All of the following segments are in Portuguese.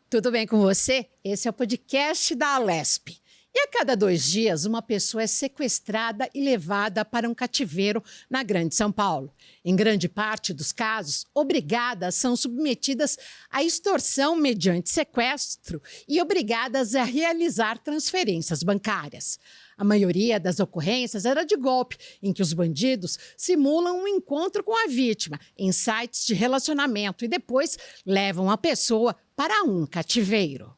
Tudo bem com você? Esse é o podcast da Alesp. E a cada 2 dias, uma pessoa é sequestrada e levada para um cativeiro na Grande São Paulo. Em grande parte dos casos, obrigadas são submetidas à extorsão mediante sequestro e obrigadas a realizar transferências bancárias. A maioria das ocorrências era de golpe, em que os bandidos simulam um encontro com a vítima em sites de relacionamento e depois levam a pessoa para um cativeiro.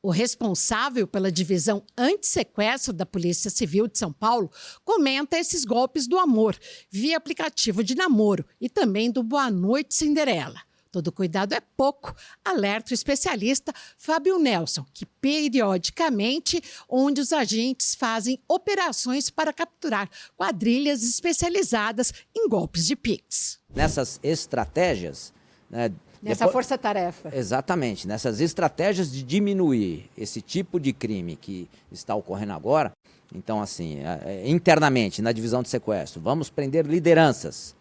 O responsável pela divisão anti-sequestro da Polícia Civil de São Paulo comenta esses golpes do amor via aplicativo de namoro e também do Boa Noite Cinderela. Todo cuidado é pouco, alerta o especialista Fábio Nelson, que periodicamente onde os agentes fazem operações para capturar quadrilhas especializadas em golpes de Pix. Nessas estratégias, né, Nessa força-tarefa. Exatamente, nessas estratégias de diminuir esse tipo de crime que está ocorrendo agora, então assim, internamente na divisão de sequestro, vamos prender lideranças.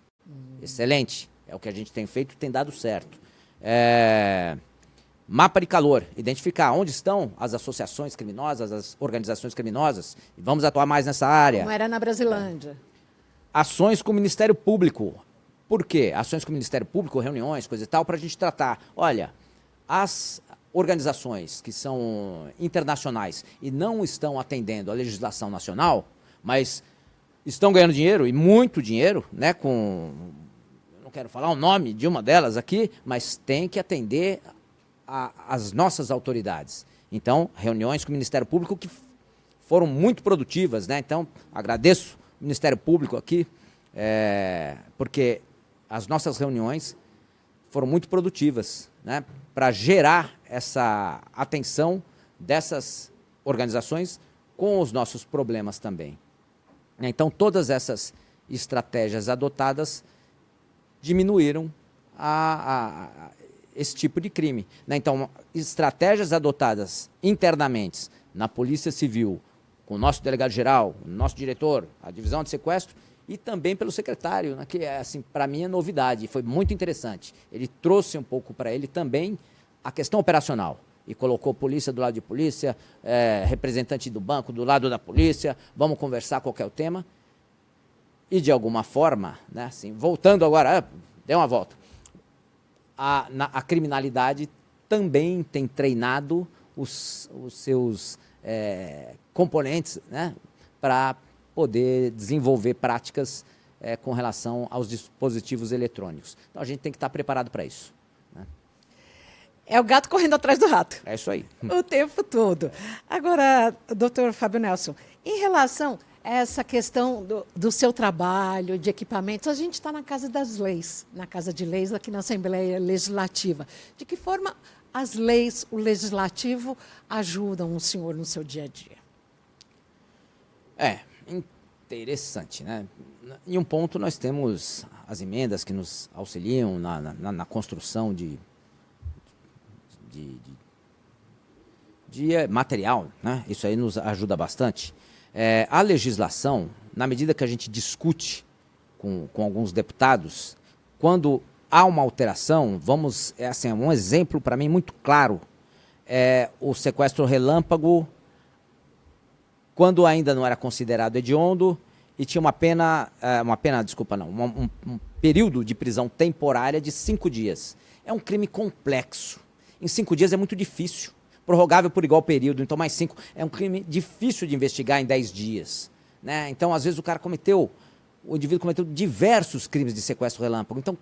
Excelente, é o que a gente tem feito e tem dado certo. Mapa de calor, identificar onde estão as associações criminosas, as organizações criminosas, e vamos atuar mais nessa área. Como era na Brasilândia. Ações com o Ministério Público. Por quê? Ações com o Ministério Público, reuniões, coisa e tal, para a gente tratar. Olha, as organizações que são internacionais e não estão atendendo a legislação nacional, mas estão ganhando dinheiro, e muito dinheiro, né, com... não quero falar o nome de uma delas aqui, mas tem que atender as nossas autoridades. Então, reuniões com o Ministério Público que foram muito produtivas, né? Então, agradeço o Ministério Público aqui, porque as nossas reuniões foram muito produtivas, né, para gerar essa atenção dessas organizações com os nossos problemas também. Então, todas essas estratégias adotadas diminuíram esse tipo de crime, né? Então, estratégias adotadas internamente na Polícia Civil, com o nosso delegado-geral, o nosso diretor, a divisão de sequestro, e também pelo secretário, né, que assim, para mim é novidade, foi muito interessante. Ele trouxe um pouco para ele também a questão operacional e colocou polícia do lado de polícia, representante do banco do lado da polícia, vamos conversar qual que é o tema. E de alguma forma, né, assim, voltando agora, deu uma volta, a criminalidade também tem treinado os seus componentes, né, para poder desenvolver práticas com relação aos dispositivos eletrônicos. Então, a gente tem que estar preparado para isso, né? É o gato correndo atrás do rato. É isso aí. O tempo todo. Agora, doutor Fábio Nelson, em relação a essa questão do seu trabalho, de equipamentos, a gente está na Casa das Leis, na Casa de Leis, aqui na Assembleia Legislativa. De que forma as leis, o legislativo, ajudam o senhor no seu dia a dia? Interessante, né? Em um ponto nós temos as emendas que nos auxiliam na construção de material, né? Isso aí nos ajuda bastante. A legislação, na medida que a gente discute com alguns deputados, quando há uma alteração, assim, um exemplo para mim muito claro, o sequestro relâmpago, quando ainda não era considerado hediondo e tinha um período de prisão temporária de 5 dias. É um crime complexo. Em 5 dias é muito difícil. Prorrogável por igual período, então mais 5. É um crime difícil de investigar em 10 dias. Né? Então, às vezes, o indivíduo cometeu diversos crimes de sequestro relâmpago. Então,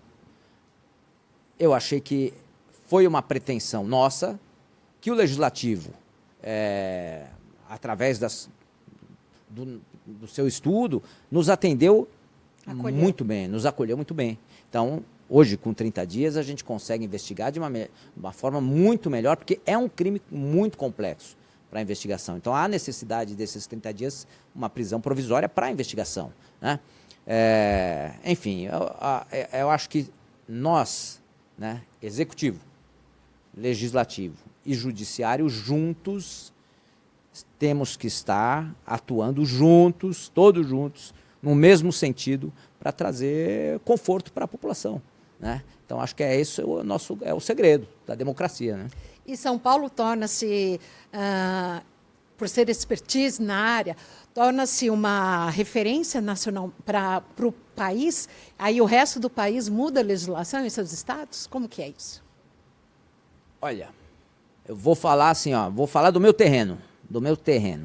eu achei que foi uma pretensão nossa que o Legislativo, através do seu estudo, nos atendeu muito bem, nos acolheu muito bem. Então, hoje, com 30 dias, a gente consegue investigar de uma forma muito melhor, porque é um crime muito complexo para a investigação. Então, há necessidade desses 30 dias, uma prisão provisória para a investigação, né? Enfim, eu acho que nós, né, executivo, legislativo e judiciário, juntos, temos que estar atuando juntos, todos juntos, no mesmo sentido, para trazer conforto para a população, né? Então, acho que é o segredo da democracia, né? E São Paulo torna-se, por ser expertise na área, torna-se uma referência nacional para o país, aí o resto do país muda a legislação em seus estados? Como que é isso? Olha, eu vou falar assim, ó, vou falar do meu terreno,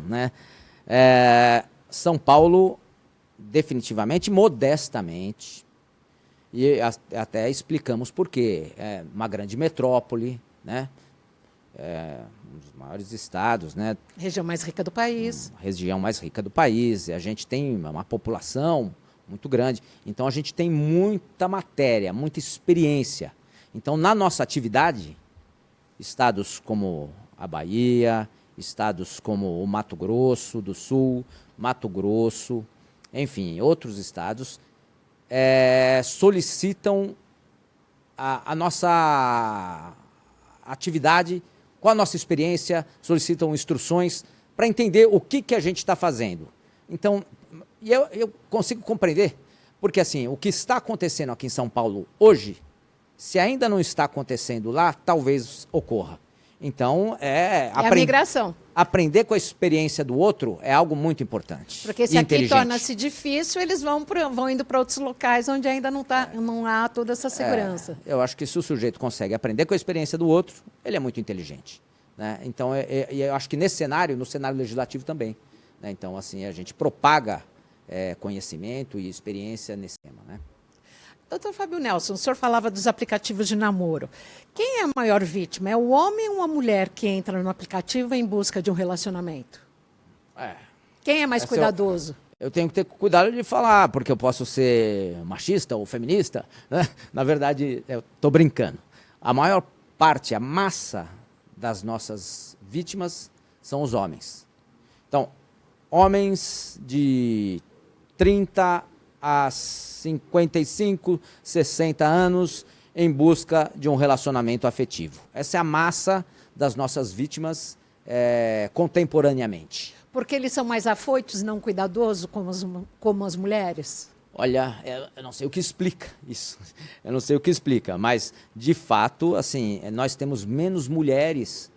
né? São Paulo, definitivamente, modestamente, e até explicamos por quê. É uma grande metrópole, né? Um dos maiores estados, né? Região mais rica do país. Região mais rica do país. A gente tem uma população muito grande. Então, a gente tem muita matéria, muita experiência. Então, na nossa atividade, estados como a Bahia, estados como o Mato Grosso do Sul, Mato Grosso, enfim, outros estados, solicitam a nossa atividade, com a nossa experiência, solicitam instruções para entender o que a gente está fazendo. Então, eu consigo compreender, porque assim, o que está acontecendo aqui em São Paulo hoje, se ainda não está acontecendo lá, talvez ocorra. Então, a migração. Aprender com a experiência do outro é algo muito importante. Porque se aqui torna-se difícil, eles vão indo para outros locais onde ainda não há toda essa segurança. Eu acho que se o sujeito consegue aprender com a experiência do outro, ele é muito inteligente. Né? Então, eu acho que no cenário legislativo também. Né? Então, assim, a gente propaga conhecimento e experiência nesse tema, né? Doutor Fábio Nelson, o senhor falava dos aplicativos de namoro. Quem é a maior vítima? É o homem ou a mulher que entra no aplicativo em busca de um relacionamento? Quem é mais cuidadoso? Eu tenho que ter cuidado de falar, porque eu posso ser machista ou feminista. Né? Na verdade, eu estou brincando. A maior parte, a massa das nossas vítimas são os homens. Então, homens de 30 a 55, 60 anos em busca de um relacionamento afetivo. Essa é a massa das nossas vítimas contemporaneamente. Porque eles são mais afoitos, não cuidadosos, como as mulheres? Olha, eu não sei o que explica isso. Eu não sei o que explica, mas, de fato, assim, nós temos menos mulheres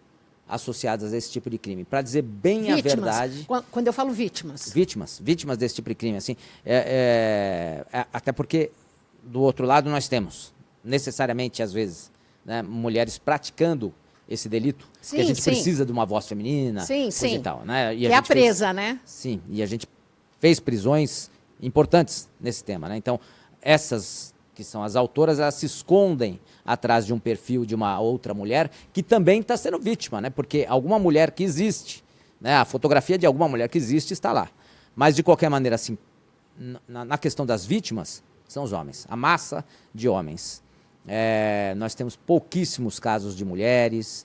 associadas a esse tipo de crime. Para dizer bem a verdade... Quando eu falo vítimas. Vítimas desse tipo de crime. Assim, até porque, do outro lado, nós temos, necessariamente, às vezes, né, mulheres praticando esse delito, que a gente precisa de uma voz feminina, e tal. Né? E que é a presa, né? Sim, e a gente fez prisões importantes nesse tema. Né? Então, essas que são as autoras, elas se escondem atrás de um perfil de uma outra mulher que também está sendo vítima, né? Porque alguma mulher que existe, né? A fotografia de alguma mulher que existe está lá. Mas, de qualquer maneira, assim, na questão das vítimas, são os homens. A massa de homens. Nós temos pouquíssimos casos de mulheres,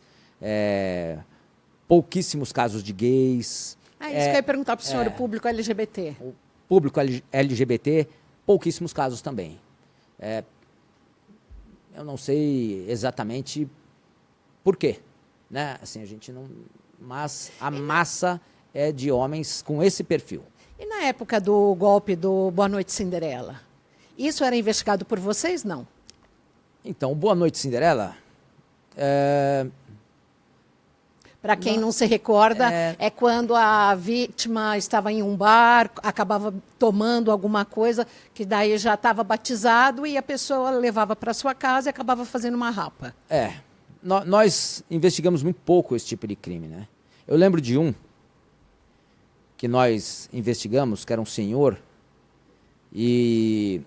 pouquíssimos casos de gays. Isso que eu ia perguntar para o senhor, o público LGBT. O público LGBT, pouquíssimos casos também. Eu não sei exatamente por quê, né? Assim, a gente não... Mas a massa é de homens com esse perfil. E na época do golpe do Boa Noite Cinderela? Isso era investigado por vocês, não? Então, o Boa Noite Cinderela... Para quem não se recorda, é quando a vítima estava em um bar, acabava tomando alguma coisa, que daí já estava batizado e a pessoa levava para sua casa e acabava fazendo uma rapa. Nós investigamos muito pouco esse tipo de crime, né? Eu lembro de um que nós investigamos, que era um senhor, e...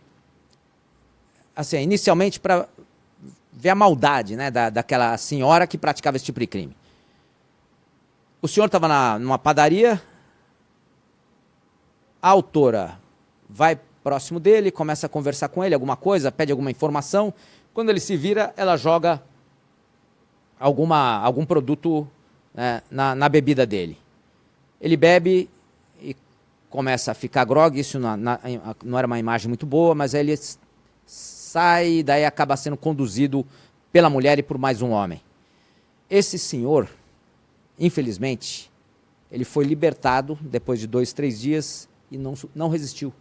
assim, inicialmente para ver a maldade, né, daquela senhora que praticava esse tipo de crime. O senhor estava numa padaria, a autora vai próximo dele, começa a conversar com ele, alguma coisa, pede alguma informação. Quando ele se vira, ela joga algum produto, né, na bebida dele. Ele bebe e começa a ficar grogue, isso não era uma imagem muito boa, mas aí ele sai e daí acaba sendo conduzido pela mulher e por mais um homem. Esse senhor... Infelizmente, ele foi libertado depois de 2, 3 dias e não resistiu.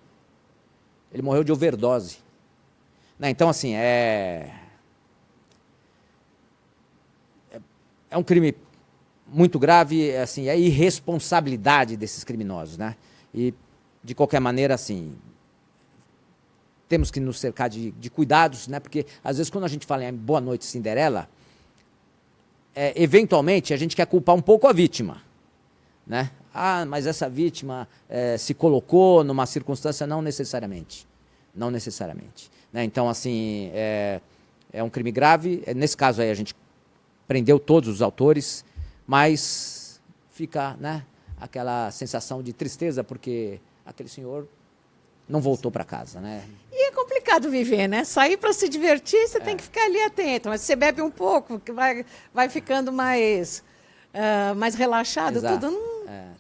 Ele morreu de overdose. Né? Então, assim, é é um crime muito grave, assim, é a irresponsabilidade desses criminosos, né? E, de qualquer maneira, assim, temos que nos cercar de cuidados, né? Porque, às vezes, quando a gente fala em Boa Noite, Cinderela, eventualmente, a gente quer culpar um pouco a vítima, né? Ah, mas essa vítima se colocou numa circunstância, não necessariamente. Não necessariamente. Né? Então, assim, é um crime grave. Nesse caso aí, a gente prendeu todos os autores, mas fica, né, aquela sensação de tristeza, porque aquele senhor não voltou para casa, né? E é complicado viver, né? Sair para se divertir, você tem que ficar ali atento. Mas você bebe um pouco, que vai ficando mais relaxado. Exato. Tudo.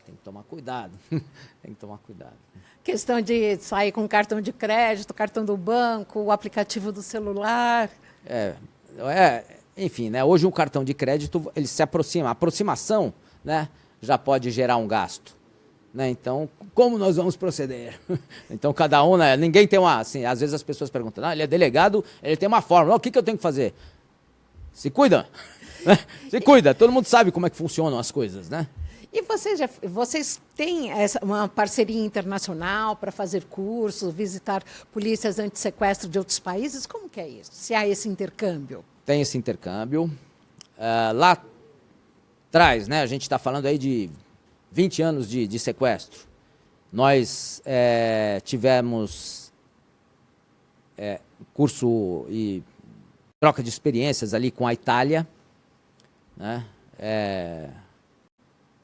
Tem que tomar cuidado. Tem que tomar cuidado. Questão de sair com cartão de crédito, cartão do banco, o aplicativo do celular. Enfim, né? Hoje um cartão de crédito, ele se aproxima. A aproximação, né, já pode gerar um gasto. Né? Então, como nós vamos proceder? Então, cada um, né? Ninguém tem uma... Assim, às vezes as pessoas perguntam, ele é delegado, ele tem uma fórmula. O que eu tenho que fazer? Se cuida. Se cuida. Todo mundo sabe como é que funcionam as coisas, né? E vocês têm uma parceria internacional para fazer cursos, visitar polícias anti-sequestro de outros países? Como que é isso? Se há esse intercâmbio? Tem esse intercâmbio. Lá atrás, né, a gente está falando aí de 20 anos de sequestro. Nós tivemos curso e troca de experiências ali com a Itália, né?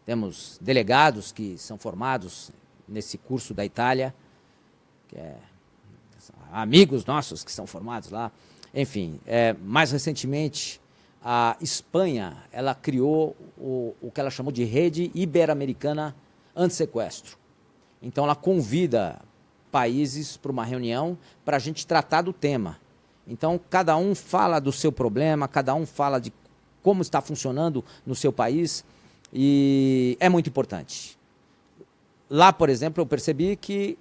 Temos delegados que são formados nesse curso da Itália, que amigos nossos que são formados lá. Enfim, mais recentemente, a Espanha, ela criou o que ela chamou de Rede Ibero-Americana Anti-Sequestro. Então, ela convida países para uma reunião para a gente tratar do tema. Então, cada um fala do seu problema, cada um fala de como está funcionando no seu país, e é muito importante. Lá, por exemplo, eu percebi que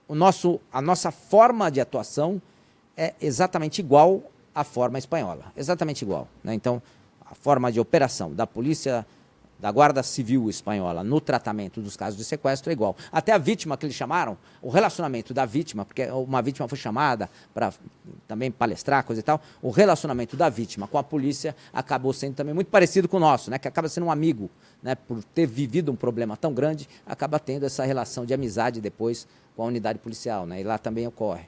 a nossa forma de atuação é exatamente igual à forma espanhola, exatamente igual, né? Então, a forma de operação da polícia, da Guarda Civil espanhola no tratamento dos casos de sequestro é igual. Até a vítima que eles chamaram, o relacionamento da vítima, porque uma vítima foi chamada para também palestrar, coisa e tal, o relacionamento da vítima com a polícia acabou sendo também muito parecido com o nosso, né? Que acaba sendo um amigo, né? Por ter vivido um problema tão grande, acaba tendo essa relação de amizade depois com a unidade policial, né? E lá também ocorre.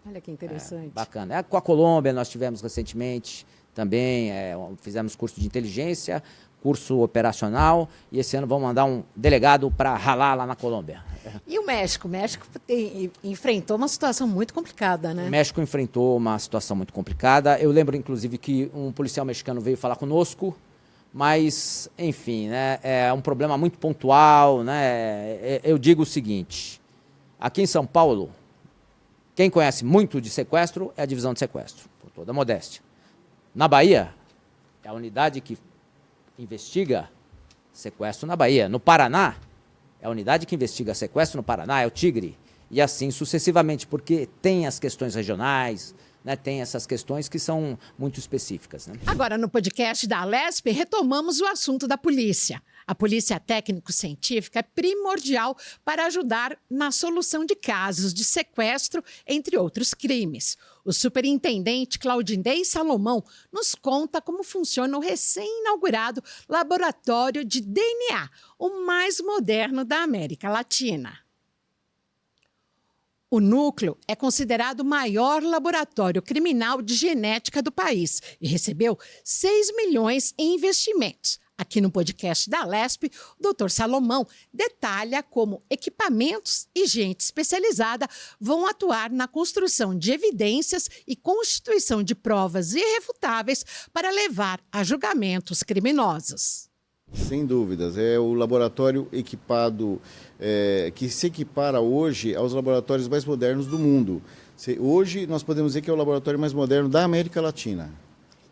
Olha que interessante. Bacana. Com a Colômbia nós tivemos recentemente também, fizemos curso de inteligência, curso operacional, e esse ano vamos mandar um delegado para ralar lá na Colômbia. E o México? O México enfrentou uma situação muito complicada, né? O México enfrentou uma situação muito complicada. Eu lembro, inclusive, que um policial mexicano veio falar conosco, mas, enfim, né, é um problema muito pontual, né? Eu digo o seguinte, aqui em São Paulo, quem conhece muito de sequestro é a divisão de sequestro, por toda a modéstia. Na Bahia, é a unidade que investiga sequestro na Bahia. No Paraná, é a unidade que investiga sequestro no Paraná, é o Tigre. E assim sucessivamente, porque tem as questões regionais, né, tem essas questões que são muito específicas. Né? Agora, no podcast da Alesp, retomamos o assunto da polícia. A polícia técnico-científica é primordial para ajudar na solução de casos de sequestro, entre outros crimes. O superintendente Claudinei Salomão nos conta como funciona o recém-inaugurado Laboratório de DNA, o mais moderno da América Latina. O núcleo é considerado o maior laboratório criminal de genética do país e recebeu 6 milhões em investimentos. Aqui no podcast da Alesp, o Dr. Salomão detalha como equipamentos e gente especializada vão atuar na construção de evidências e constituição de provas irrefutáveis para levar a julgamentos criminosos. Sem dúvidas, é o laboratório equipado, que se equipara hoje aos laboratórios mais modernos do mundo. Hoje nós podemos dizer que é o laboratório mais moderno da América Latina.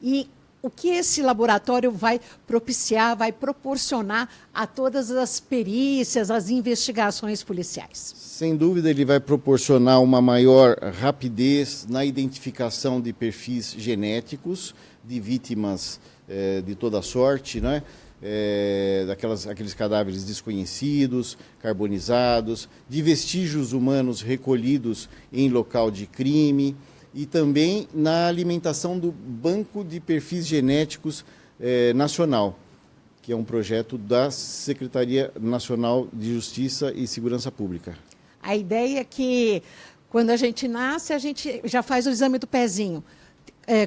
E o que esse laboratório vai propiciar, vai proporcionar a todas as perícias, as investigações policiais? Sem dúvida, ele vai proporcionar uma maior rapidez na identificação de perfis genéticos de vítimas de toda sorte, né? Aqueles cadáveres desconhecidos, carbonizados, de vestígios humanos recolhidos em local de crime e também na alimentação do Banco de Perfis Genéticos Nacional, que é um projeto da Secretaria Nacional de Justiça e Segurança Pública. A ideia é que, quando a gente nasce, a gente já faz o exame do pezinho.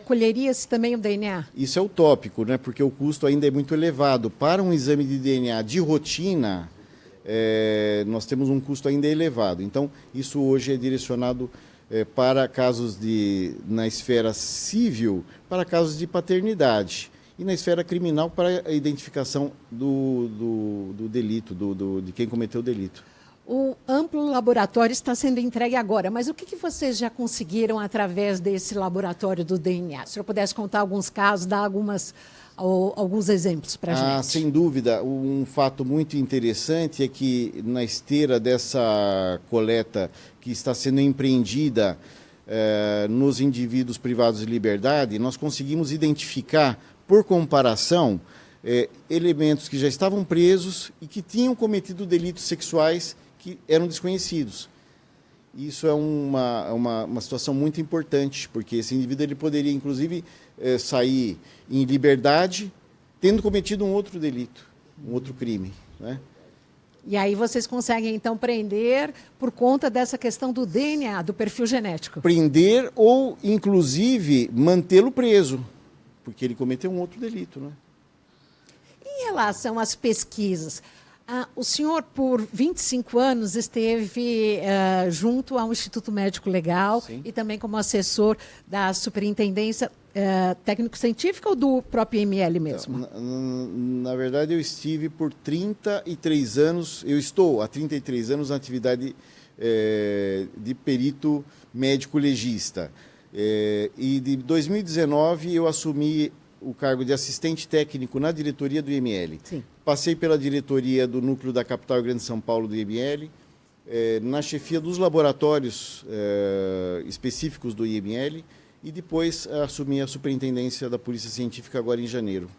Colheria-se também o DNA? Isso é utópico, né? Porque o custo ainda é muito elevado. Para um exame de DNA de rotina, nós temos um custo ainda elevado. Então, isso hoje é direcionado para casos na esfera civil, para casos de paternidade. E na esfera criminal, para a identificação do delito, de quem cometeu o delito. O amplo laboratório está sendo entregue agora, mas o que vocês já conseguiram através desse laboratório do DNA? Se eu pudesse contar alguns casos, dar alguns exemplos para a gente. Sem dúvida. Um fato muito interessante é que, na esteira dessa coleta que está sendo empreendida nos indivíduos privados de liberdade, nós conseguimos identificar, por comparação, elementos que já estavam presos e que tinham cometido delitos sexuais que eram desconhecidos. Isso é uma situação muito importante, porque esse indivíduo ele poderia, inclusive, sair em liberdade, tendo cometido um outro delito, um outro crime, né? E aí vocês conseguem, então, prender por conta dessa questão do DNA, do perfil genético? Prender ou, inclusive, mantê-lo preso, porque ele cometeu um outro delito, né? Em relação às pesquisas, o senhor, por 25 anos, esteve junto ao Instituto Médico Legal. Sim. E também como assessor da Superintendência Técnico-Científica ou do próprio IML mesmo? Na verdade, eu estive por 33 anos, eu estou há 33 anos na atividade de perito médico-legista. E de 2019 eu assumi o cargo de assistente técnico na diretoria do IML. Sim. Passei pela diretoria do núcleo da capital Grande São Paulo do IML, na chefia dos laboratórios específicos do IML e depois assumi a superintendência da Polícia Científica agora em janeiro.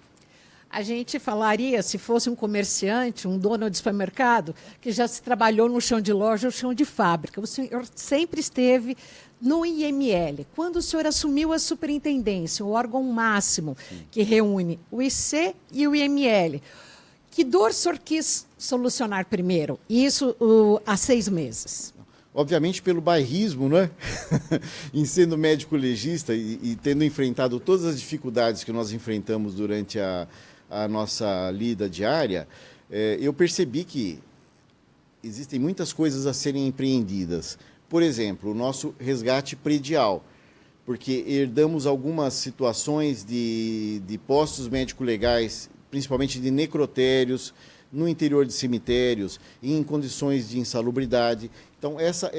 A gente falaria, se fosse um comerciante, um dono de supermercado, que já se trabalhou no chão de loja ou chão de fábrica. O senhor sempre esteve no IML. Quando o senhor assumiu a superintendência, o órgão máximo que reúne o IC e o IML, que dor o senhor quis solucionar primeiro? Isso há 6 meses. Obviamente pelo bairrismo, né? Em sendo médico legista e tendo enfrentado todas as dificuldades que nós enfrentamos durante a nossa lida diária, eu percebi que existem muitas coisas a serem empreendidas. Por exemplo, o nosso resgate predial, porque herdamos algumas situações de postos médico-legais, principalmente de necrotérios, no interior de cemitérios, em condições de insalubridade. Então, essa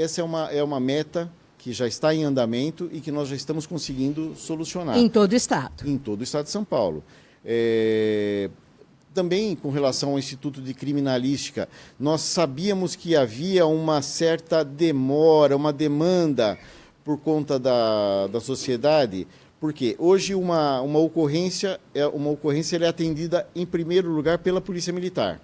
é uma meta que já está em andamento e que nós já estamos conseguindo solucionar. Em todo o Estado? Em todo o Estado de São Paulo. Também, com relação ao Instituto de Criminalística, nós sabíamos que havia uma certa demora, uma demanda por conta da sociedade, porque hoje uma ocorrência ela é atendida, em primeiro lugar, pela Polícia Militar.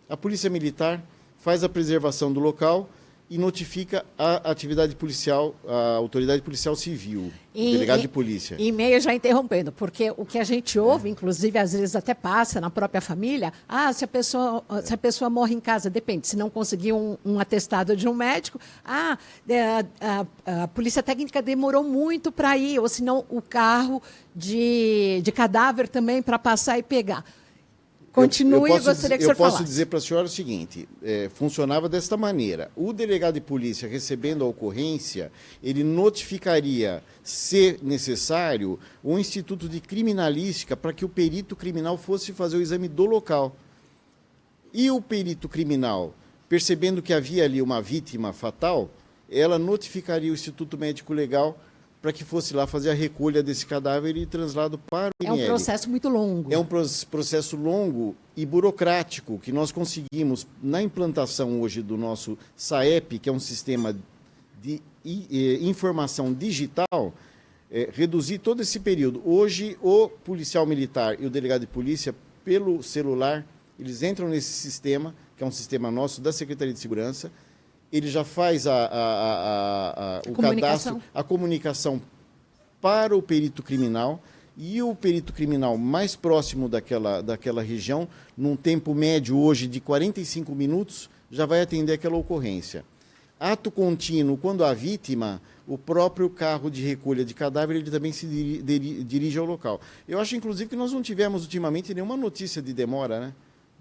A Polícia Militar faz a preservação do local e notifica a atividade policial, a autoridade policial civil, o delegado de polícia. E meio já interrompendo, porque o que a gente ouve, inclusive, às vezes até passa na própria família, se a pessoa morre em casa, depende, se não conseguir um atestado de um médico, a polícia técnica demorou muito para ir, ou senão o carro de cadáver também para passar e pegar. Continue, eu gostaria que o senhor falasse. Eu posso dizer para a senhora o seguinte, funcionava desta maneira. O delegado de polícia, recebendo a ocorrência, ele notificaria, se necessário, o Instituto de Criminalística para que o perito criminal fosse fazer o exame do local. E o perito criminal, percebendo que havia ali uma vítima fatal, ela notificaria o Instituto Médico Legal para que fosse lá fazer a recolha desse cadáver e traslado para o IML. É um processo muito longo. É um processo longo e burocrático que nós conseguimos, na implantação hoje do nosso SAEP, que é um sistema de informação digital, reduzir todo esse período. Hoje, o policial militar e o delegado de polícia, pelo celular, eles entram nesse sistema, que é um sistema nosso da Secretaria de Segurança, ele já faz o cadastro, a comunicação para o perito criminal, e o perito criminal mais próximo daquela região, num tempo médio hoje de 45 minutos, já vai atender aquela ocorrência. Ato contínuo, quando a vítima, o próprio carro de recolha de cadáver, ele também se dirige ao local. Eu acho, inclusive, que nós não tivemos ultimamente nenhuma notícia de demora, né?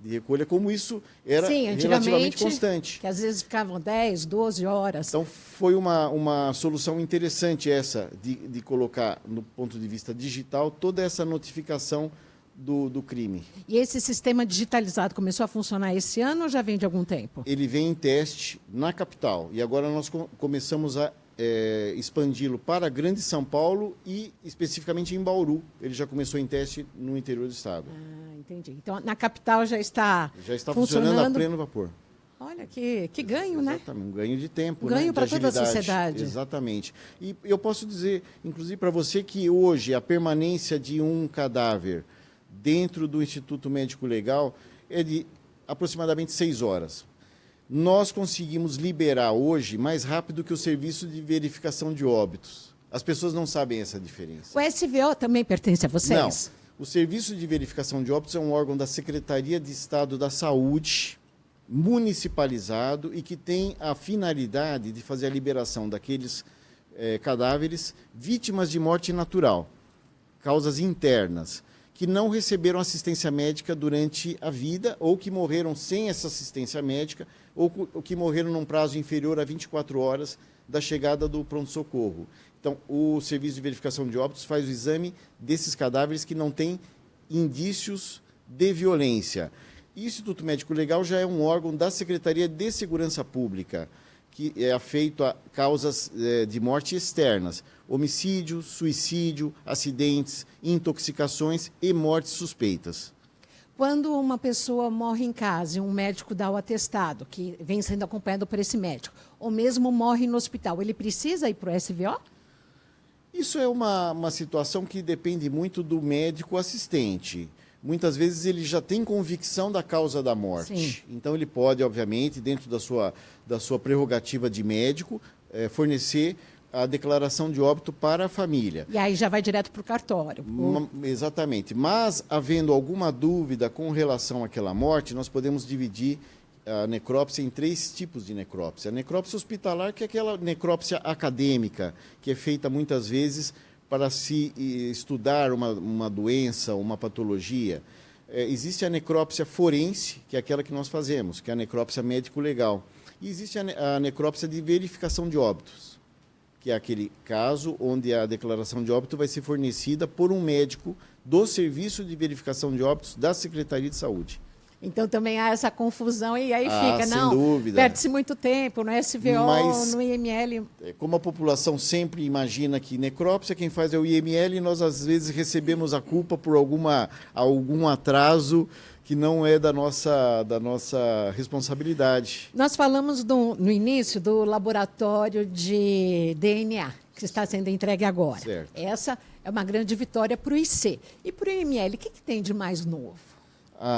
De recolha, como isso era relativamente constante. Que às vezes ficavam 10, 12 horas. Então, foi uma solução interessante essa, de colocar, no ponto de vista digital, toda essa notificação do crime. E esse sistema digitalizado começou a funcionar esse ano ou já vem de algum tempo? Ele vem em teste na capital, e agora nós começamos a expandi-lo para Grande São Paulo e especificamente em Bauru. Ele já começou em teste no interior do estado. Ah, entendi. Então, na capital já está funcionando a pleno vapor. Olha, que ganho, né? Exatamente, um ganho de tempo, ganho, né? para toda a sociedade. Exatamente. E eu posso dizer, inclusive para você, que hoje a permanência de um cadáver dentro do Instituto Médico Legal é de aproximadamente 6 horas. Nós conseguimos liberar hoje mais rápido que o serviço de verificação de óbitos. As pessoas não sabem essa diferença. O SVO também pertence a vocês? Não. O serviço de verificação de óbitos é um órgão da Secretaria de Estado da Saúde, municipalizado, e que tem a finalidade de fazer a liberação daqueles cadáveres vítimas de morte natural, causas internas, que não receberam assistência médica durante a vida, ou que morreram sem essa assistência médica, ou que morreram num prazo inferior a 24 horas da chegada do pronto-socorro. Então, o Serviço de Verificação de Óbitos faz o exame desses cadáveres que não têm indícios de violência. E o Instituto Médico Legal já é um órgão da Secretaria de Segurança Pública, que é afeito a causas de morte externas, homicídio, suicídio, acidentes, intoxicações e mortes suspeitas. Quando uma pessoa morre em casa e um médico dá o atestado, que vem sendo acompanhado por esse médico, ou mesmo morre no hospital, ele precisa ir para o SVO? Isso é uma situação que depende muito do médico assistente. Muitas vezes ele já tem convicção da causa da morte. Sim. Então ele pode, obviamente, dentro da sua prerrogativa de médico, fornecer a declaração de óbito para a família. E aí já vai direto para o cartório. Exatamente. Mas, havendo alguma dúvida com relação àquela morte, nós podemos dividir a necrópsia em 3 tipos de necrópsia. A necrópsia hospitalar, que é aquela necrópsia acadêmica, que é feita muitas vezes para se estudar uma doença, uma patologia. Existe a necrópsia forense, que é aquela que nós fazemos, que é a necrópsia médico-legal. E existe a necrópsia de verificação de óbitos, que é aquele caso onde a declaração de óbito vai ser fornecida por um médico do Serviço de Verificação de Óbitos da Secretaria de Saúde. Então também há essa confusão e aí fica, sem não, dúvida. perde-se muito tempo no SVO, Mas, no IML. Como a população sempre imagina que necrópsia, quem faz é o IML, nós às vezes recebemos a culpa por algum atraso que não é da nossa responsabilidade. Nós falamos no início do laboratório de DNA, que está sendo entregue agora. Certo. Essa é uma grande vitória para o IC. E para o IML, o que tem de mais novo?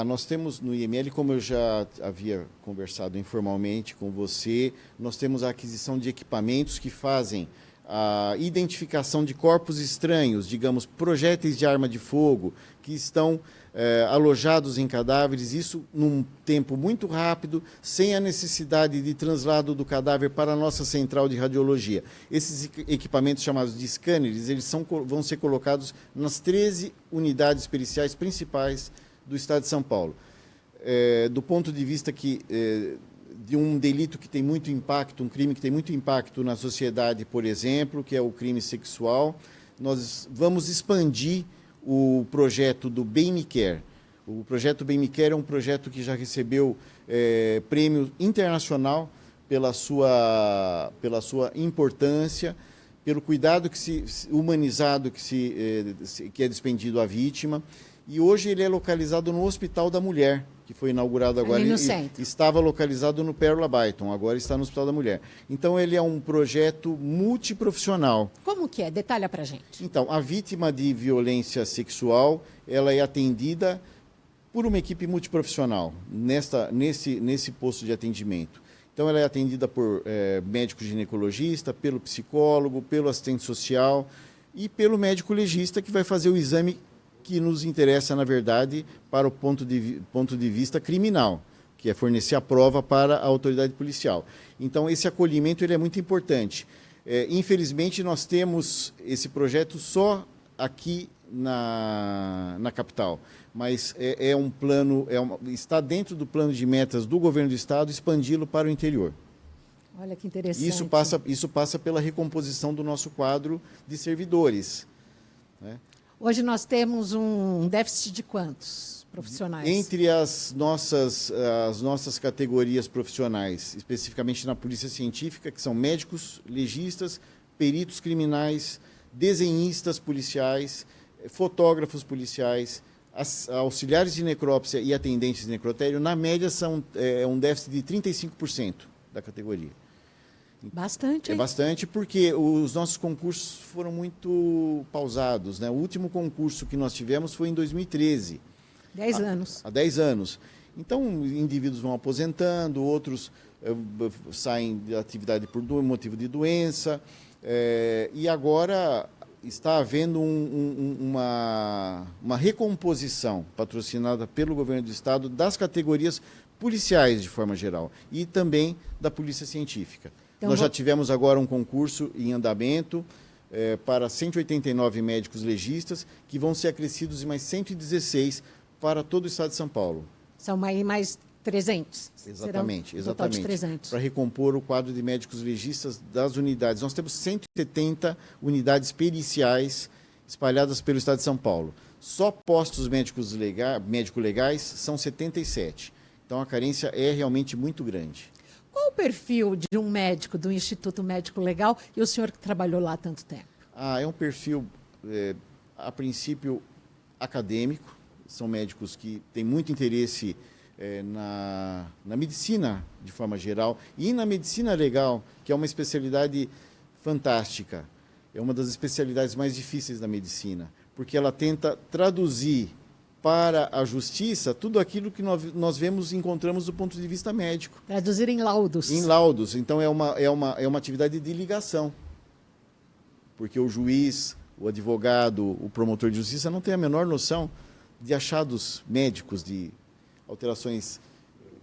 Nós temos no IML, como eu já havia conversado informalmente com você, nós temos a aquisição de equipamentos que fazem a identificação de corpos estranhos, digamos, projéteis de arma de fogo, que estão alojados em cadáveres, isso num tempo muito rápido, sem a necessidade de traslado do cadáver para a nossa central de radiologia. Esses equipamentos chamados de scanners, eles vão ser colocados nas 13 unidades periciais principais do Estado de São Paulo. Do ponto de vista de um delito que tem muito impacto, um crime que tem muito impacto na sociedade, por exemplo, que é o crime sexual, nós vamos expandir o projeto do Bem Me Quer. O projeto Bem Me Quer é um projeto que já recebeu prêmio internacional pela sua importância, pelo cuidado humanizado que é despendido à vítima. E hoje ele é localizado no Hospital da Mulher, que foi inaugurado agora. Ali no centro. Estava localizado no Pérola Byton, agora está no Hospital da Mulher. Então ele é um projeto multiprofissional. Como que é? Detalha pra gente. Então, a vítima de violência sexual, ela é atendida por uma equipe multiprofissional nesse posto de atendimento. Então, ela é atendida por médico ginecologista, pelo psicólogo, pelo assistente social e pelo médico legista, que vai fazer o exame que nos interessa, na verdade, para o ponto de vista criminal, que é fornecer a prova para a autoridade policial. Então, esse acolhimento ele é muito importante. Infelizmente, nós temos esse projeto só aqui na capital, mas um plano, está dentro do plano de metas do governo do estado expandi-lo para o interior. Olha que interessante. Isso passa pela recomposição do nosso quadro de servidores, né? Hoje nós temos um déficit de quantos profissionais? Entre as nossas categorias profissionais, especificamente na Polícia Científica, que são médicos, legistas, peritos criminais, desenhistas policiais, fotógrafos policiais, auxiliares de necrópsia e atendentes de necrotério, na média são um déficit de 35% da categoria. Bastante, hein? É bastante, porque os nossos concursos foram muito pausados, né? O último concurso que nós tivemos foi em 2013. 10 anos. Há 10 anos. Então, indivíduos vão aposentando, outros saem da atividade por motivo de doença, e agora está havendo uma recomposição patrocinada pelo governo do estado das categorias policiais, de forma geral, e também da Polícia Científica. Então, nós já tivemos agora um concurso em andamento para 189 médicos legistas, que vão ser acrescidos em mais 116 para todo o estado de São Paulo. São mais 300. Exatamente, Serão um total de 300. para recompor o quadro de médicos legistas das unidades. Nós temos 170 unidades periciais espalhadas pelo estado de São Paulo. Só postos médico-legais são 77. Então a carência é realmente muito grande. Qual o perfil de um médico do Instituto Médico Legal e o senhor que trabalhou lá há tanto tempo? É um perfil, a princípio, acadêmico. São médicos que têm muito interesse na medicina, de forma geral, e na medicina legal, que é uma especialidade fantástica. É uma das especialidades mais difíceis da medicina, porque ela tenta traduzir para a justiça tudo aquilo que nós encontramos do ponto de vista médico. Traduzir em laudos. Em laudos. Então, é uma atividade de ligação. Porque o juiz, o advogado, o promotor de justiça não tem a menor noção de achados médicos, de alterações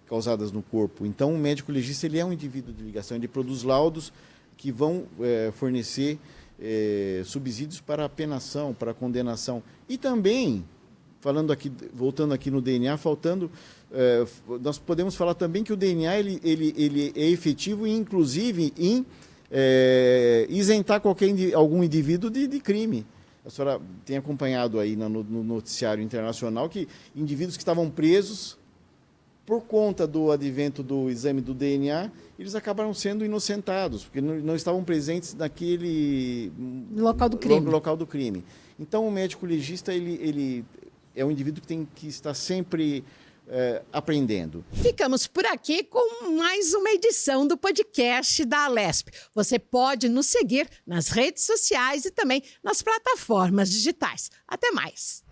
causadas no corpo. Então, o médico legista ele é um indivíduo de ligação. Ele produz laudos que vão fornecer subsídios para a penação, para a condenação. E também... voltando aqui no DNA, nós podemos falar também que o DNA ele é efetivo, inclusive, em isentar algum indivíduo de crime. A senhora tem acompanhado aí no noticiário internacional que indivíduos que estavam presos por conta do advento do exame do DNA, eles acabaram sendo inocentados, porque não estavam presentes naquele local do crime. Então, o médico legista, ele é um indivíduo que tem que estar sempre aprendendo. Ficamos por aqui com mais uma edição do podcast da Alesp. Você pode nos seguir nas redes sociais e também nas plataformas digitais. Até mais!